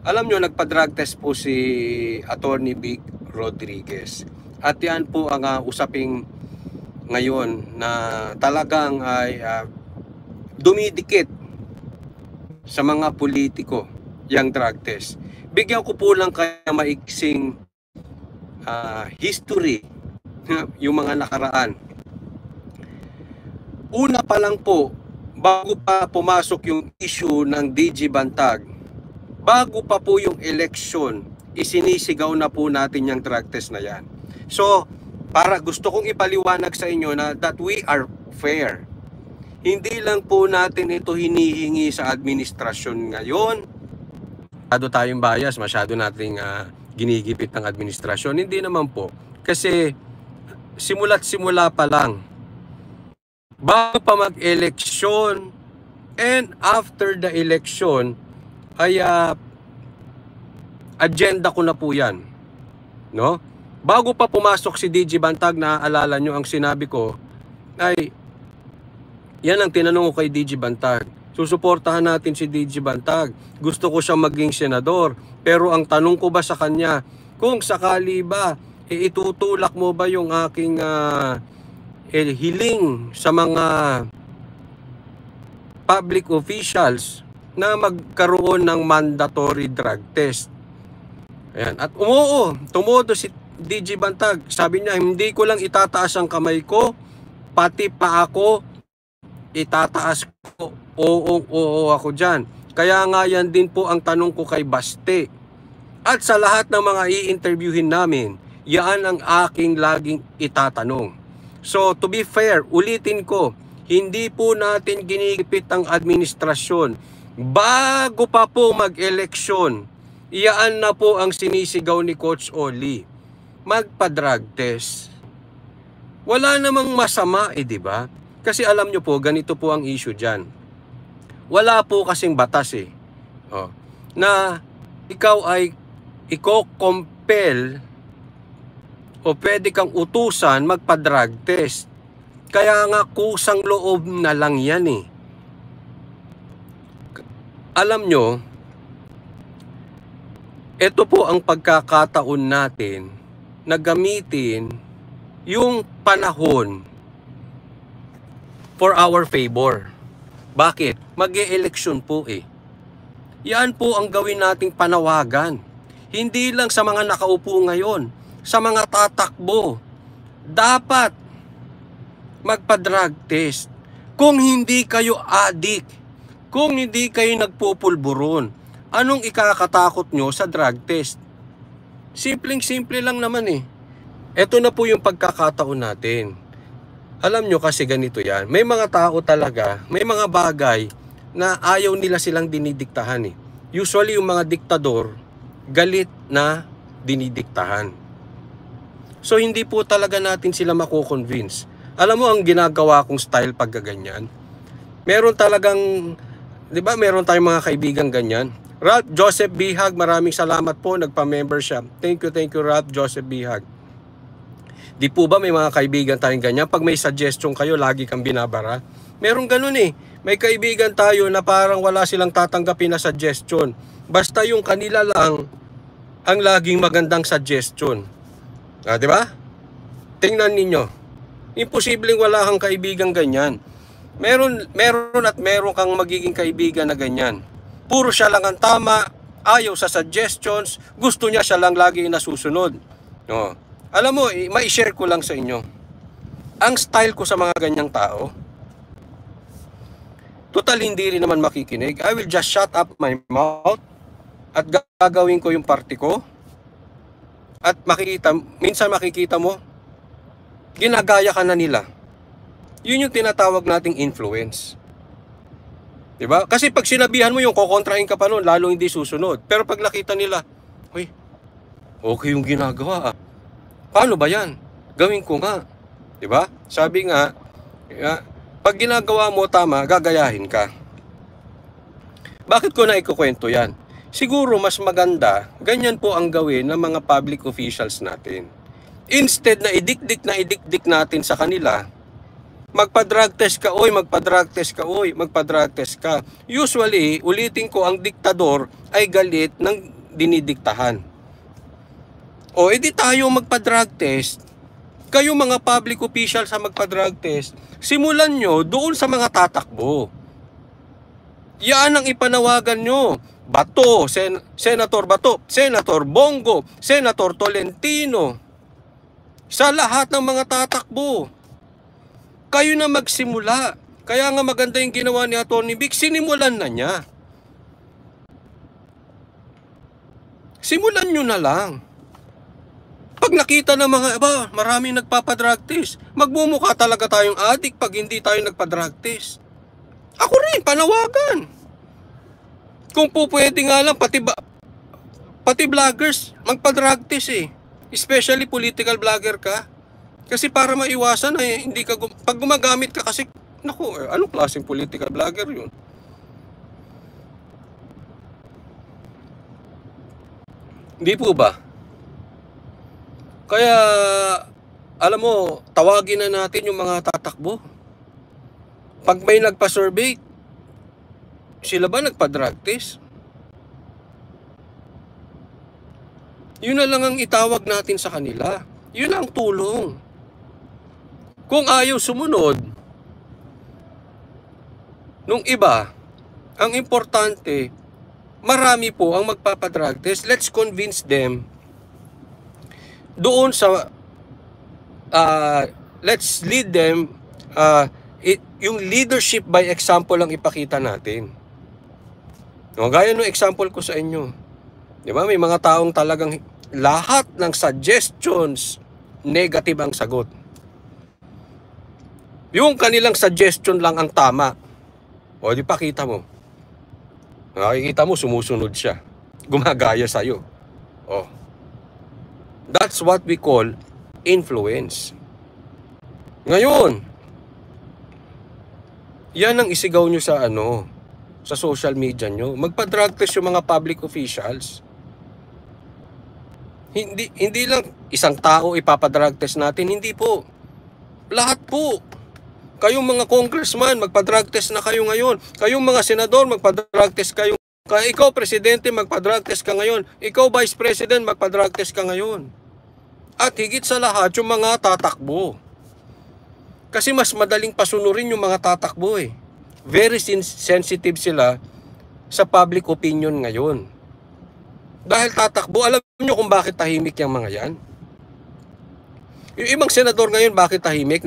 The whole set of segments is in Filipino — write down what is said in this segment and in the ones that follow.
Alam nyo, nagpa-drug test po si Attorney Vic Rodriguez. At yan po ang usaping ngayon na talagang ay dumidikit sa mga politiko yung drug test. Bigyan ko po lang kaya maiksing history yung mga nakaraan. Una pa lang po, bago pa pumasok yung issue ng DG Bantag, bago pa po yung election, isinisigaw na po natin yung drug test na yan. So, gusto kong ipaliwanag sa inyo na that we are fair. Hindi lang po natin ito hinihingi sa administrasyon ngayon. Masyado tayong bias, masyado nating ginigipit ng administrasyon. Hindi naman po. Kasi simula't simula pa lang, bago pa mag-eleksyon and after the election, ay agenda ko na po yan. No? Bago pa pumasok si DG Bantag, naaalala nyo ang sinabi ko, ay yan ang tinanong ko kay DG Bantag. Susuportahan natin si DG Bantag. Gusto ko siyang maging senador. Pero ang tanong ko ba sa kanya, kung sakali ba, itutulak mo ba yung aking hiling sa mga public officials na magkaroon ng mandatory drug test? Ayan. At tumodo si DG Bantag. Sabi niya, hindi ko lang itataas ang kamay ko, pati pa ako, itataas ko. Oo ako dyan. Kaya nga yan din po ang tanong ko kay Baste. At sa lahat ng mga i-interviewin namin, yan ang aking laging itatanong. So to be fair, ulitin ko, hindi po natin ginigipit ang administrasyon. Bago pa po mag-eleksyon, iyaan na po ang sinisigaw ni Coach Oli. Magpa-drug test. Wala namang masama di ba? Kasi alam nyo po, ganito po ang issue dyan. Wala po kasing batas na ikaw ay i-compel o pwede kang utusan magpa-drug test. Kaya nga kusang loob na lang yan Alam nyo, ito po ang pagkakataon natin na gamitin yung panahon for our favor. Bakit? Mag-e-eleksyon po Yan po ang gawin nating panawagan. Hindi lang sa mga nakaupo ngayon, sa mga tatakbo. Dapat magpa-drug test. Kung hindi kayo addict, kung hindi kayo nagpupulburon, anong ikakatakot nyo sa drug test? Simpleng-simple lang naman Ito na po yung pagkakataon natin. Alam nyo kasi ganito yan. May mga tao talaga, may mga bagay na ayaw nila silang dinidiktahan Usually yung mga diktador, galit na dinidiktahan. So hindi po talaga natin sila mako-convince. Alam mo ang ginagawa kong style pag ganyan? Meron talagang, di ba meron tayong mga kaibigan ganyan? Ralph Joseph Bihag, maraming salamat po, nagpa-member siya. Thank you Ralph Joseph Bihag. Di po ba may mga kaibigan tayong ganyan? Pag may suggestion kayo, lagi kang binabara. Meron ganun May kaibigan tayo na parang wala silang tatanggapin na suggestion. Basta yung kanila lang ang laging magandang suggestion. Di ba? Tingnan ninyo. Imposibleng wala kang kaibigan ganyan. Meron kang magiging kaibigan na ganyan. Puro siya lang ang tama, ayaw sa suggestions, gusto niya siya lang lagi nasusunod. Alam mo, ma-share ko lang sa inyo. Ang style ko sa mga ganyang tao, total hindi rin naman makikinig. I will just shut up my mouth at gagawin ko yung party ko. At minsan makikita mo, ginagaya ka na nila. Yun yung tinatawag nating influence. Diba? Kasi pag sinabihan mo yung kokontrahin ka pa nun, lalo hindi susunod. Pero pag nakita nila, okay yung ginagawa Paano ba yan? Gawin ko nga. Diba? Sabi nga, pag ginagawa mo tama, gagayahin ka. Bakit ko na ikukwento yan? Siguro mas maganda, ganyan po ang gawin ng mga public officials natin. Instead na idikdik natin sa kanila, Magpa-drug test ka, oy, magpa-drug test ka, oy, magpa-drug test ka. Usually, ulitin ko, ang diktador ay galit ng dinidiktahan. O, edi tayo magpa-drug test. Kayo mga public officials sa magpa-drug test, simulan nyo doon sa mga tatakbo. Yan ang ipanawagan nyo. Bato, Senator Bato, Senator Bongo, Senator Tolentino. Sa lahat ng mga tatakbo. Kayo na magsimula. Kaya nga maganda yung ginawa ni Atty. Vic, sinimulan na niya. Simulan nyo na lang. Pag nakita ng mga, maraming nagpapadrug test, magmumukha talaga tayong adik pag hindi tayo nagpadrug test. Ako rin, panawagan. Kung po pwede nga lang, pati vloggers, magpa-drug test eh. Especially political vlogger ka. Kasi para maiwasan ay hindi ka, pag gumagamit ka kasi, naku, anong klaseng political vlogger yun? Hindi po ba? Kaya, alam mo, tawagin na natin yung mga tatakbo. Pag may nagpa-survey, sila ba nagpa-drug test? Yun na lang ang itawag natin sa kanila. Yun ang tulong. Kung ayaw sumunod, nung iba, ang importante, marami po ang magpapadrug test. Let's convince them doon sa, let's lead them, yung leadership by example ang ipakita natin. No, gaya ng example ko sa inyo. Di ba? May mga taong talagang lahat ng suggestions, negative ang sagot. Yung kanilang suggestion lang ang tama. O, di pa kita mo. Nakikita mo, sumusunod siya. Gumagaya sa'yo. O. That's what we call influence. Ngayon, yan ang isigaw nyo sa sa social media nyo. Magpa-drug test yung mga public officials. Hindi lang isang tao ipapadrug test natin. Hindi po. Lahat po. Kayong mga congressman, magpa-drug test na kayo ngayon. Kayong mga senador, magpa-drug test kayo. Kaya ikaw, presidente, magpa-drug test ka ngayon. Ikaw, vice president, magpa-drug test ka ngayon. At higit sa lahat, yung mga tatakbo. Kasi mas madaling pasunurin yung mga tatakbo eh. Very sensitive sila sa public opinion ngayon. Dahil tatakbo, alam nyo kung bakit tahimik yung mga yan? Yung ibang senador ngayon, bakit tahimik?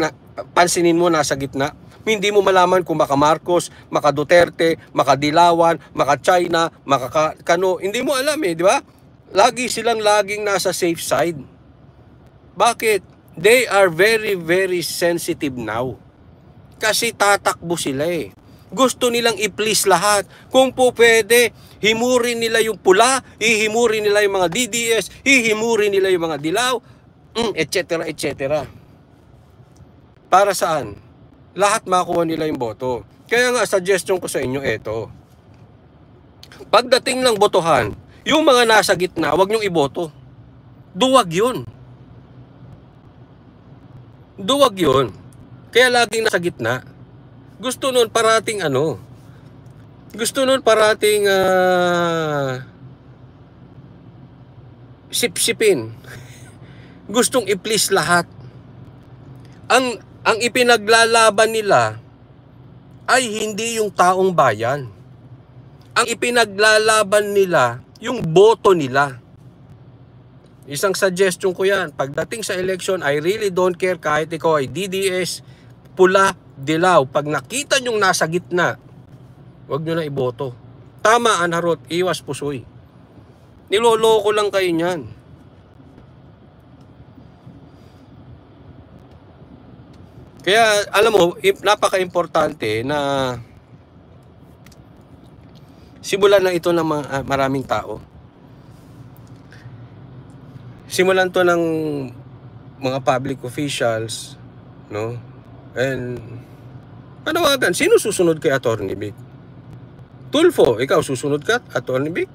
Pansinin mo, nasa gitna. Hindi mo malaman kung maka Marcos, maka Duterte, maka Dilawan, maka China, maka Kano. Hindi mo alam eh, di ba? Laging nasa safe side. Bakit? They are very, very sensitive now. Kasi tatakbo sila eh. Gusto nilang i-please lahat. Kung po pwede, himurin nila yung pula, hihimurin nila yung mga DDS, hihimurin nila yung mga dilaw, etc. etc. Para saan? Lahat makuha nila yung boto. Kaya nga, suggestion ko sa inyo, eto. Pagdating ng botohan, yung mga nasa gitna, huwag nyong iboto. Duwag yun. Duwag yun. Kaya laging nasa gitna. Gusto nun parating Gusto nun parating sip-sipin. Gustong i-please lahat. Ang ipinaglalaban nila ay hindi yung taong bayan. Ang ipinaglalaban nila, yung boto nila. Isang suggestion ko yan. Pagdating sa election, I really don't care kahit ikaw ay DDS, pula, dilaw. Pag nakita nyong nasa gitna, huwag nyo na iboto. Tama, Anharot, iwas pusoy. Niloloko lang kayo niyan. Kaya, alam mo, napaka-importante na simulan na ito ng maraming tao. Simulan to ng mga public officials, no? And, panawagan, sino susunod kay Atty. Vic? Tulfo, ikaw susunod ka, Atty. Vic?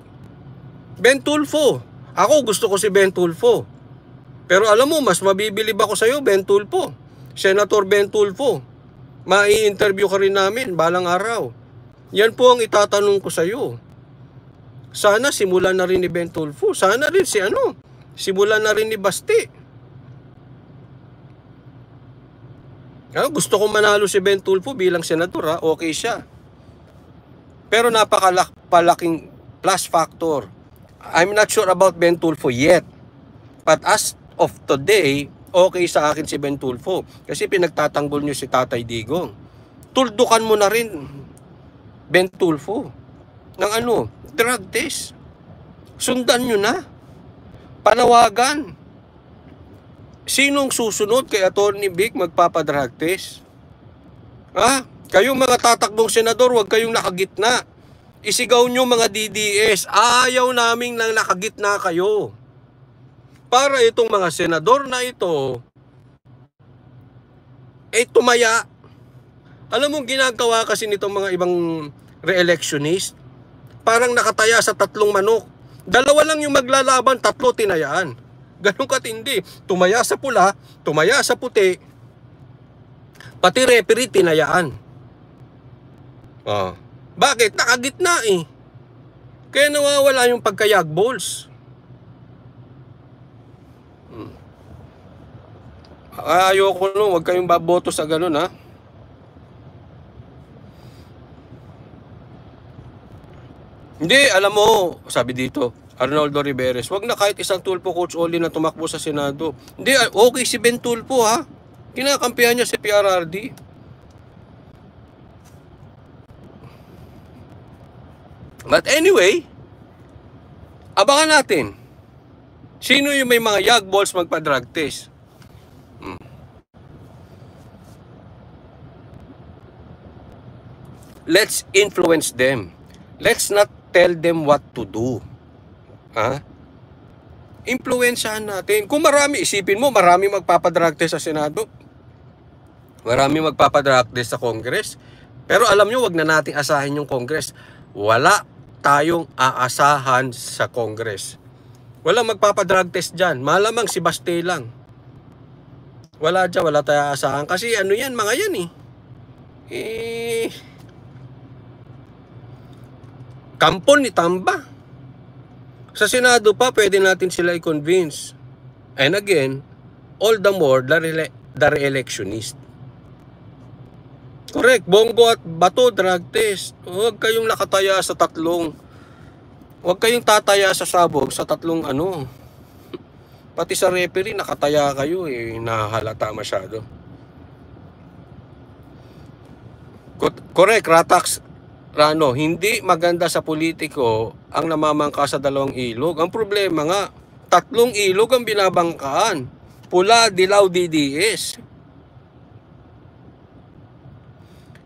Ben Tulfo. Ako gusto ko si Ben Tulfo. Pero alam mo, mas mabibilib ako sa'yo, Ben Tulfo. Senator Ben Tulfo. Mai-interview ka rin namin balang araw. Yan po ang itatanong ko sa iyo. Sana simulan na rin ni Ben Tulfo. Sana rin simulan na rin ni Basti. Gusto kong manalo si Ben Tulfo bilang senador, okay siya. Pero napakalaking plus factor. I'm not sure about Ben Tulfo yet. But as of today, okay sa akin si Ben Tulfo. Kasi pinagtatanggol niyo si Tatay Digong. Tuldukan mo na rin Ben Tulfo ng drug test. Sundan nyo na. Panawagan. Sinong susunod kay Atty. Vic magpapadrug test? Kayong mga tatakbong senador, huwag kayong nakagitna. Isigaw nyo mga DDS, ayaw naming nang nakagitna kayo. Para itong mga senador na ito, tumaya. Alam mo, ginagawa kasi nitong mga ibang re-electionist, parang nakataya sa 3 manok. 2 lang yung maglalaban, 3 tinayaan. Ganun katindi. Tumaya sa pula, tumaya sa puti, pati referee tinayaan. Bakit? Nakagitna eh. Kaya nawawala yung pagkayagballs. Ayoko no, huwag kayong baboto sa ganun Hindi, alam mo, sabi dito, Arnoldo Riveres, wag na kahit isang Tulfo coach only na tumakbo sa Senado. Hindi, okay si Ben Tulfo Kinakampihan niya si PRRD. But anyway, abangan natin. Sino yung may mga yagballs magpa-drug test? Let's influence them. Let's not tell them what to do. Influensyahan natin. Kung marami, isipin mo, marami magpapadrug test sa Senado. Marami magpapadrug test sa Congress. Pero alam nyo, wag na nating asahin yung Congress. Wala tayong aasahan sa Congress. Walang magpapadrug test dyan. Malamang si Basti lang. Wala dyan, wala tayong aasahan. Kasi yan, mga yan kampon ni Tamba. Sa Senado pa, pwede natin sila i-convince. And again, all the more, the re-electionist. Correct. Bongo at Bato, drug test. Huwag kayong nakataya sa 3. Huwag kayong tataya sa sabog sa 3 Pati sa referee, nakataya kayo nahalata masyado. Correct, Ratax Rano, hindi maganda sa politiko ang namamangka sa 2 ilog. Ang problema nga, 3 ilog ang binabangkaan. Pula, Dilaw, DDS.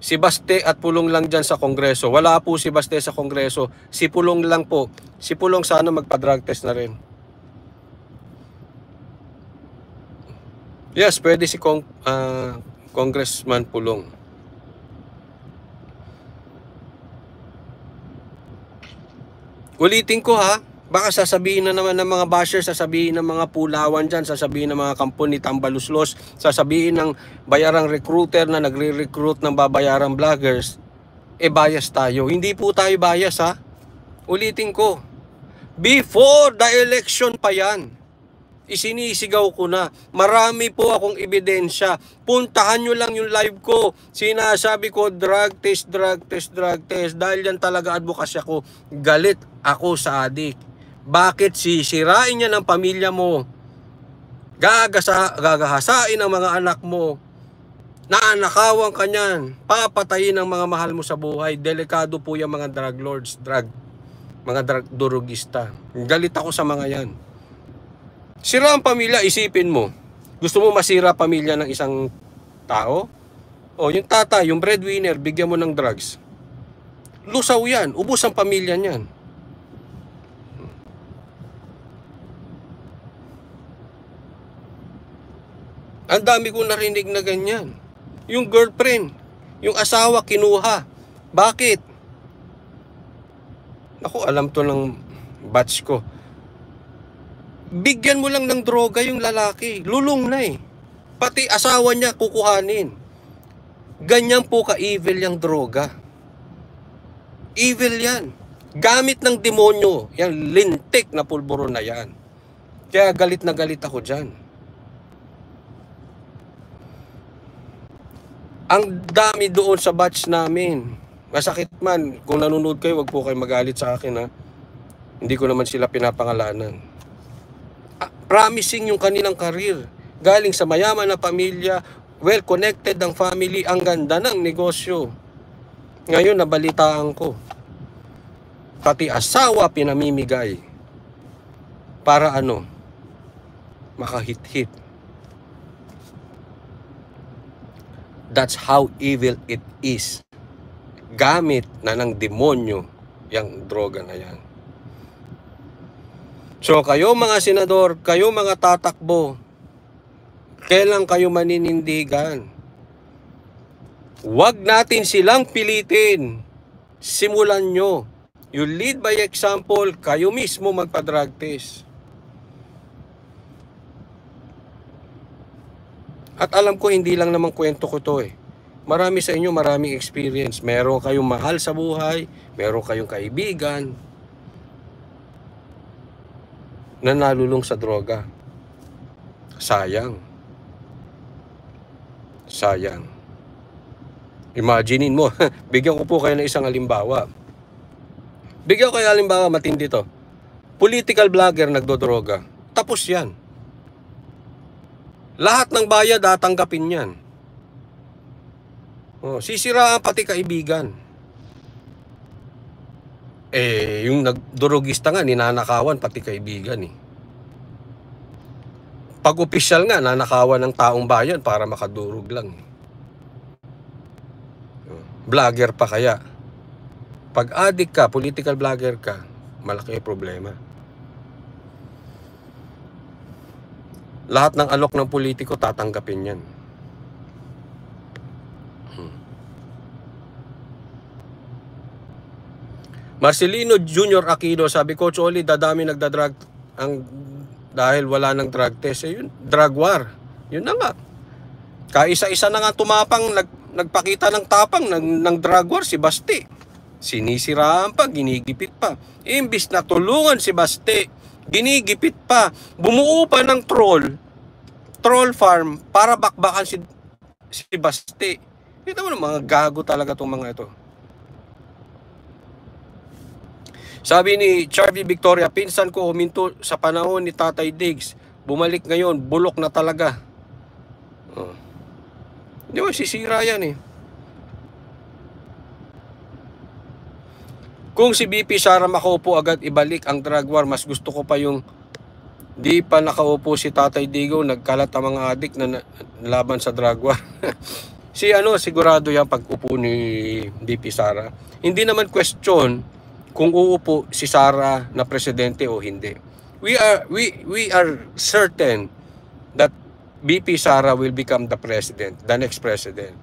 Si Baste at Pulong lang dyan sa Kongreso. Wala po si Baste sa Kongreso. Si Pulong lang po. Si Pulong sana magpa-drug test na rin. Yes, pwede si Congressman Pulong. Ulitin ko baka sasabihin na naman ng mga bashers, sasabihin ng mga pulawan dyan, sasabihin ng mga kampon ni Tambaluslos, sasabihin ng bayarang recruiter na nagre-recruit ng babayarang vloggers, bias tayo. Hindi po tayo bias Ulitin ko, before the election pa yan, isinisigaw ko na. Marami po akong ebidensya. Puntahan nyo lang yung live ko. Sinasabi ko, drug test. Dahil yan talaga advocacy ako. Galit ako sa adik. Bakit sisirain niya ng pamilya mo? Gagahasain ang mga anak mo. Naanakawan ka niyan. Papatayin ang mga mahal mo sa buhay. Delikado po yung mga drug lords, mga drug durugista. Galit ako sa mga yan. Sira ang pamilya, isipin mo. Gusto mo masira pamilya ng isang tao? Yung tatay, yung breadwinner, bigyan mo ng drugs. Lusaw yan, ubos ang pamilya niyan. Ang dami kong narinig na ganyan. Yung girlfriend, yung asawa kinuha. Bakit? Ako, alam to ng batch ko. Bigyan mo lang ng droga yung lalaki. Lulong na Pati asawa niya kukuhanin. Ganyan po ka-evil yung droga. Evil yan. Gamit ng demonyo. Yan, lintik na pulburo na yan. Kaya galit na galit ako dyan. Ang dami doon sa batch namin. Masakit man. Kung nanonood kayo, wag po kayo magalit sa akin, ha. Hindi ko naman sila pinapangalanan. Promising yung kanilang career. Galing sa mayaman na pamilya, well-connected ang family, ang ganda ng negosyo. Ngayon, nabalitaan ko. Pati asawa pinamimigay. Para ano? Makahit-hit. That's how evil it is. Gamit na ng demonyo yung droga na yan. So kayo mga senador, kayo mga tatakbo, kailan kayo maninindigan? Huwag natin silang pilitin. Simulan nyo. You lead by example, kayo mismo magpa-drug test. At alam ko, hindi lang naman kwento ko to eh. Marami sa inyo, maraming experience. Meron kayong mahal sa buhay, meron kayong kaibigan na nalulung sa droga. Sayang. Sayang. Imaginein mo, bigyan ko po kayo ng isang halimbawa. Bigyan ko kayo halimbawa, matindi to. Political vlogger nagdodroga. Tapos yan. Lahat ng bayad tatanggapin yan. Sisiraan pati kaibigan. Yung nagdurugista nga, ninanakawan pati kaibigan eh. Pag opisyal nga, nanakawan ng taong bayan para makadurog lang eh. Vlogger pa kaya. Pag addict ka, political vlogger ka, malaki problema. Lahat ng alok ng politiko tatanggapin yan. Marcelino Jr. Aquino, sabi ko, Choli, dadami nagdadrag dahil wala ng drug test. Yun, drug war. Yun na nga. Kaisa-isa na nga tumapang, nagpakita ng tapang ng drug war si Basti. Sinisiraan pa, ginigipit pa. Imbis na tulungan si Basti, ginigipit pa. Bumuo pa ng troll farm para bakbakan si Basti. Kita mo na, mga gago talaga itong mga ito. Sabi ni Charvy Victoria, pinsan ko huminto sa panahon ni Tatay Diggs. Bumalik ngayon, bulok na talaga. Di ba, sisira yan eh. Kung si BP Sara makaupo agad ibalik ang drug war, mas gusto ko pa yung di pa nakaupo si Tatay Digo, nagkalat ang mga adik na laban sa drug war. Sigurado yan pag upo ni BP Sara. Hindi naman question kung uupo si Sara na presidente o hindi. We are certain that BP Sara will become the president, the next president.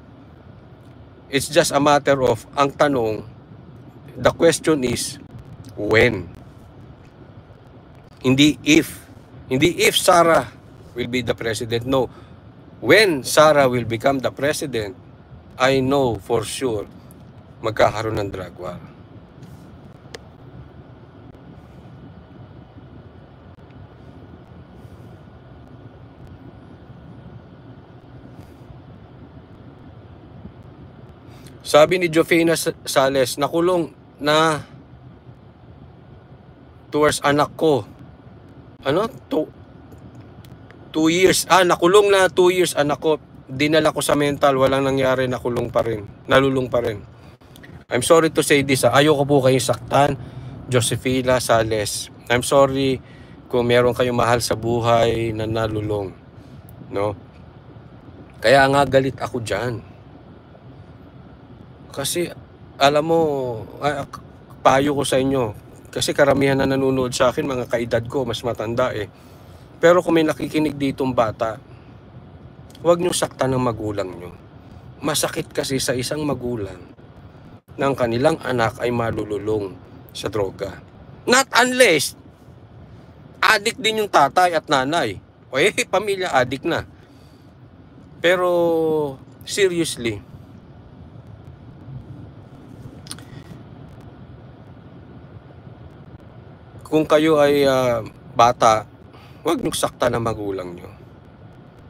It's just a matter of, ang tanong, the question is, when? Hindi if Sara will be the president. No. When Sara will become the president, I know for sure magkakaroon ng drug war. Sabi ni Jofina Sales, nakulong na towards anak ko. 2 years. Nakulong na 2 years anak ko. Dinala ko sa mental, walang nangyari, nakulong pa rin. Nalulong pa rin. I'm sorry to say this. Ayoko po kayong saktan. Josefina Sales. I'm sorry kung meron kayong mahal sa buhay na nalulong. No? Kaya nga galit ako dyan. Kasi, alam mo, payo ko sa inyo, kasi karamihan na nanonood sa akin, mga kaedad ko, mas matanda eh. Pero kung may nakikinig ditong bata, huwag nyo saktan ng magulang nyo. Masakit kasi sa isang magulang na ang kanilang anak ay malululong sa droga. Not unless, addict din yung tatay at nanay. Pamilya addict na. Pero, seriously, Kung kayo ay bata, huwag niyong sakta na magulang niyo.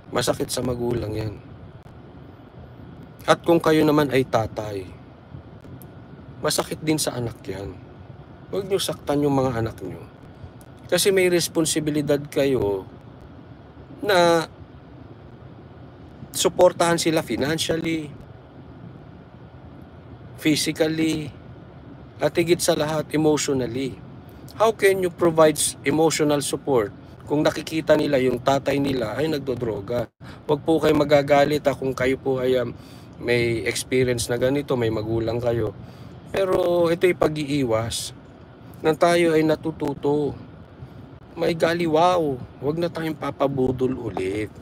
Masakit sa magulang yan. At kung kayo naman ay tatay, masakit din sa anak yan. Huwag niyong saktan yung mga anak niyo. Kasi may responsibilidad kayo na suportahan sila financially, physically, at higit sa lahat, emotionally. How can you provide emotional support kung nakikita nila yung tatay nila ay nagdodroga? Huwag po kayo magagalit kung kayo po ay may experience na ganito, may magulang kayo. Pero ito'y pag-iiwas nang tayo ay natututo. May galiwaw, huwag na tayong papabudol ulit.